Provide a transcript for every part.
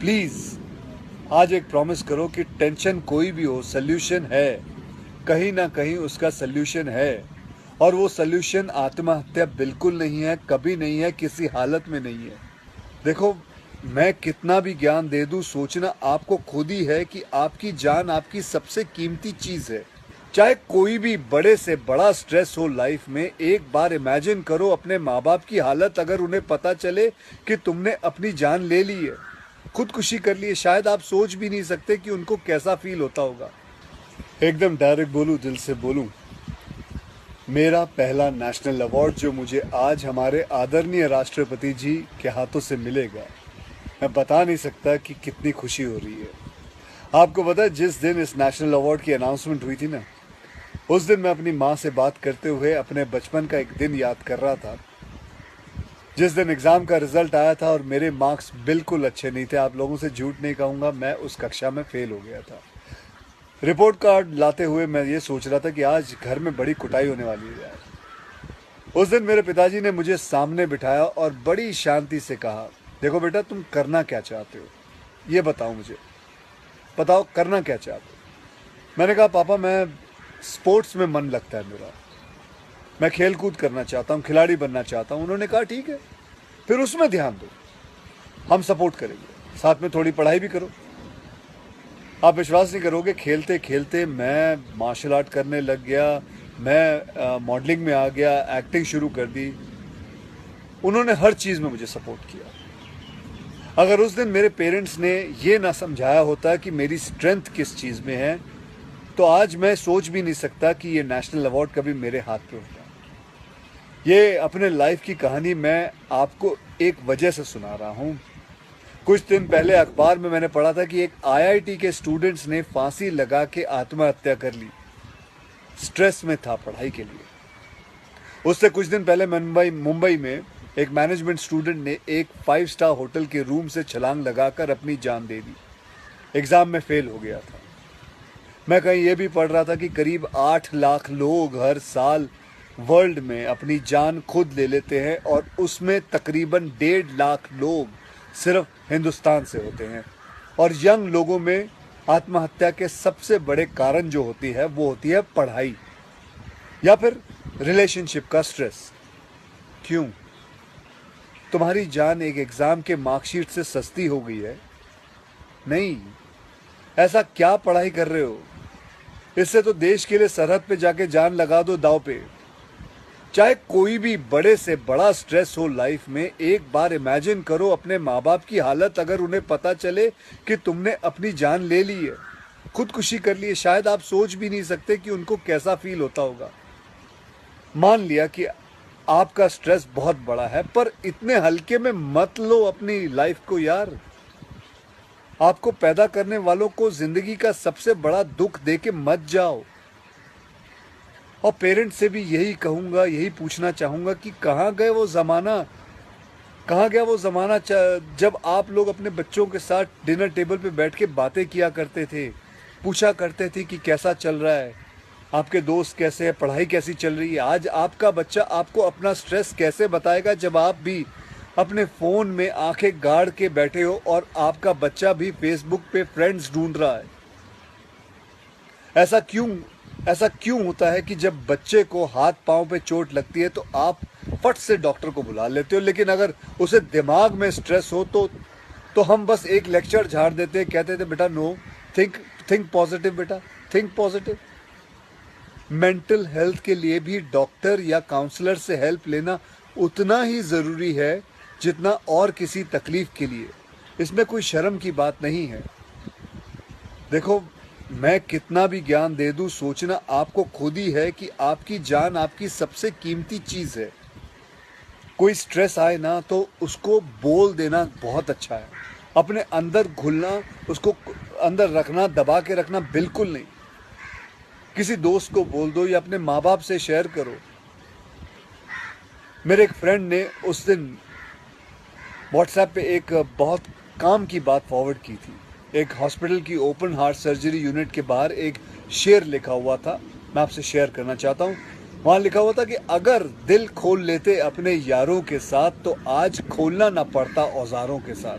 Please आज एक promise करो कि टेंशन कोई भी हो, सोल्यूशन है, कहीं ना कहीं उसका सोल्यूशन है। और वो सोल्यूशन आत्महत्या बिल्कुल नहीं है, कभी नहीं है, किसी हालत में नहीं है। देखो, मैं कितना भी ज्ञान दे दूं, सोचना आपको खुद ही है कि आपकी जान आपकी सबसे कीमती चीज है। चाहे कोई भी बड़े से बड़ा स्ट्रेस हो लाइफ में, एक बार इमेजिन करो अपने माँ बाप की हालत अगर उन्हें पता चले कि तुमने अपनी जान ले ली है, खुदकुशी कर ली है। शायद आप सोच भी नहीं सकते कि उनको कैसा फील होता होगा। एकदम डायरेक्ट बोलूं, दिल से बोलूं, मेरा पहला नेशनल अवार्ड जो मुझे आज हमारे आदरणीय राष्ट्रपति जी के हाथों से मिलेगा, मैं बता नहीं सकता कि कितनी खुशी हो रही है। आपको पता है, जिस दिन इस नेशनल अवार्ड की अनाउंसमेंट हुई थी ना, उस दिन मैं अपनी माँ से बात करते हुए अपने बचपन का एक दिन याद कर रहा था, जिस दिन एग्ज़ाम का रिजल्ट आया था और मेरे मार्क्स बिल्कुल अच्छे नहीं थे। आप लोगों से झूठ नहीं कहूँगा, मैं उस कक्षा में फेल हो गया था। रिपोर्ट कार्ड लाते हुए मैं ये सोच रहा था कि आज घर में बड़ी कुटाई होने वाली है यार। उस दिन मेरे पिताजी ने मुझे सामने बिठाया और बड़ी शांति से कहा, देखो बेटा, तुम करना क्या चाहते हो, ये बताओ मुझे, बताओ करना क्या चाहते हो। मैंने कहा, पापा मैं स्पोर्ट्स में मन लगता है मेरा, मैं खेल कूद करना चाहता हूँ, खिलाड़ी बनना चाहता हूँ। उन्होंने कहा, ठीक है, फिर उसमें ध्यान दो, हम सपोर्ट करेंगे, साथ में थोड़ी पढ़ाई भी करो। आप विश्वास नहीं करोगे, खेलते खेलते मैं मार्शल आर्ट करने लग गया, मैं मॉडलिंग में आ गया, एक्टिंग शुरू कर दी। उन्होंने हर चीज़ में मुझे सपोर्ट किया। अगर उस दिन मेरे पेरेंट्स ने ये ना समझाया होता कि मेरी स्ट्रेंथ किस चीज़ में है, तो आज मैं सोच भी नहीं सकता कि ये नेशनल अवार्ड कभी मेरे हाथ पे होता। ये अपने लाइफ की कहानी मैं आपको एक वजह से सुना रहा हूँ। कुछ दिन पहले अखबार में मैंने पढ़ा था कि एक आईआईटी के स्टूडेंट्स ने फांसी लगा के आत्महत्या कर ली, स्ट्रेस में था पढ़ाई के लिए। उससे कुछ दिन पहले मुंबई में एक मैनेजमेंट स्टूडेंट ने एक 5 स्टार होटल के रूम से छलांग लगाकर अपनी जान दे दी, एग्जाम में फेल हो गया था। मैं कहीं ये भी पढ़ रहा था कि करीब 8 लाख लोग हर साल वर्ल्ड में अपनी जान खुद ले लेते हैं और उसमें तकरीबन 1.5 लाख लोग सिर्फ हिंदुस्तान से होते हैं। और यंग लोगों में आत्महत्या के सबसे बड़े कारण जो होती है वो होती है पढ़ाई या फिर रिलेशनशिप का स्ट्रेस। क्यों? तुम्हारी जान एक एग्जाम के मार्कशीट से सस्ती हो गई है? नहीं। ऐसा क्या पढ़ाई कर रहे हो? इससे तो देश के लिए सरहद पे जाके जान लगा दो दांव पे। चाहे कोई भी बड़े से बड़ा स्ट्रेस हो लाइफ में, एक बार इमेजिन करो अपने माँ बाप की हालत अगर उन्हें पता चले कि तुमने अपनी जान ले ली है, खुदकुशी कर ली है। शायद आप सोच भी नहीं सकते कि उनको कैसा फील होता होगा। मान लिया कि आपका स्ट्रेस बहुत बड़ा है, पर इतने हल्के में मत लो अपनी लाइफ को यार। आपको पैदा करने वालों को जिंदगी का सबसे बड़ा दुख दे के मत जाओ। और पेरेंट्स से भी यही कहूंगा, यही पूछना चाहूंगा कि कहाँ गए वो ज़माना, कहाँ गया वो ज़माना जब आप लोग अपने बच्चों के साथ डिनर टेबल पे बैठ के बातें किया करते थे, पूछा करते थे कि कैसा चल रहा है, आपके दोस्त कैसे हैं, पढ़ाई कैसी चल रही है। आज आपका बच्चा आपको अपना स्ट्रेस कैसे बताएगा जब आप भी अपने फ़ोन में आंखें गाड़ के बैठे हो और आपका बच्चा भी फेसबुक पे फ्रेंड्स ढूंढ रहा है। ऐसा क्यों होता है कि जब बच्चे को हाथ पांव पे चोट लगती है तो आप फट से डॉक्टर को बुला लेते हो, लेकिन अगर उसे दिमाग में स्ट्रेस हो तो हम बस एक लेक्चर झाड़ देते हैं, कहते थे बेटा नो, थिंक पॉजिटिव बेटा, थिंक पॉजिटिव। मेंटल हेल्थ के लिए भी डॉक्टर या काउंसलर से हेल्प लेना उतना ही ज़रूरी है जितना और किसी तकलीफ के लिए। इसमें कोई शर्म की बात नहीं है। देखो, मैं कितना भी ज्ञान दे दूं, सोचना आपको खुद ही है कि आपकी जान आपकी सबसे कीमती चीज़ है। कोई स्ट्रेस आए ना तो उसको बोल देना बहुत अच्छा है। अपने अंदर घुलना, उसको अंदर रखना, दबा के रखना बिल्कुल नहीं। किसी दोस्त को बोल दो या अपने माँ बाप से शेयर करो। मेरे एक फ्रेंड ने उस दिन व्हाट्सएप पे एक बहुत काम की बात फॉरवर्ड की थी। एक हॉस्पिटल की ओपन हार्ट सर्जरी यूनिट के बाहर एक शेर लिखा हुआ था, मैं आपसे शेयर करना चाहता हूँ। वहाँ लिखा हुआ था कि अगर दिल खोल लेते अपने यारों के साथ तो आज खोलना ना पड़ता औजारों के साथ।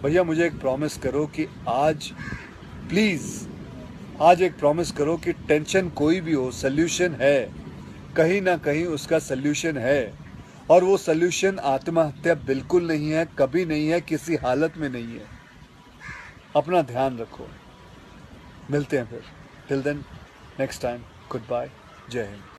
भैया मुझे एक प्रॉमिस करो कि आज प्लीज़ आज एक प्रॉमिस करो कि टेंशन कोई भी हो, सल्यूशन है, कहीं ना कहीं उसका सल्यूशन है। और वो सल्यूशन आत्महत्या बिल्कुल नहीं है, कभी नहीं है, किसी हालत में नहीं है। अपना ध्यान रखो, मिलते हैं फिर। Till then, next time, goodbye, जय हिंद।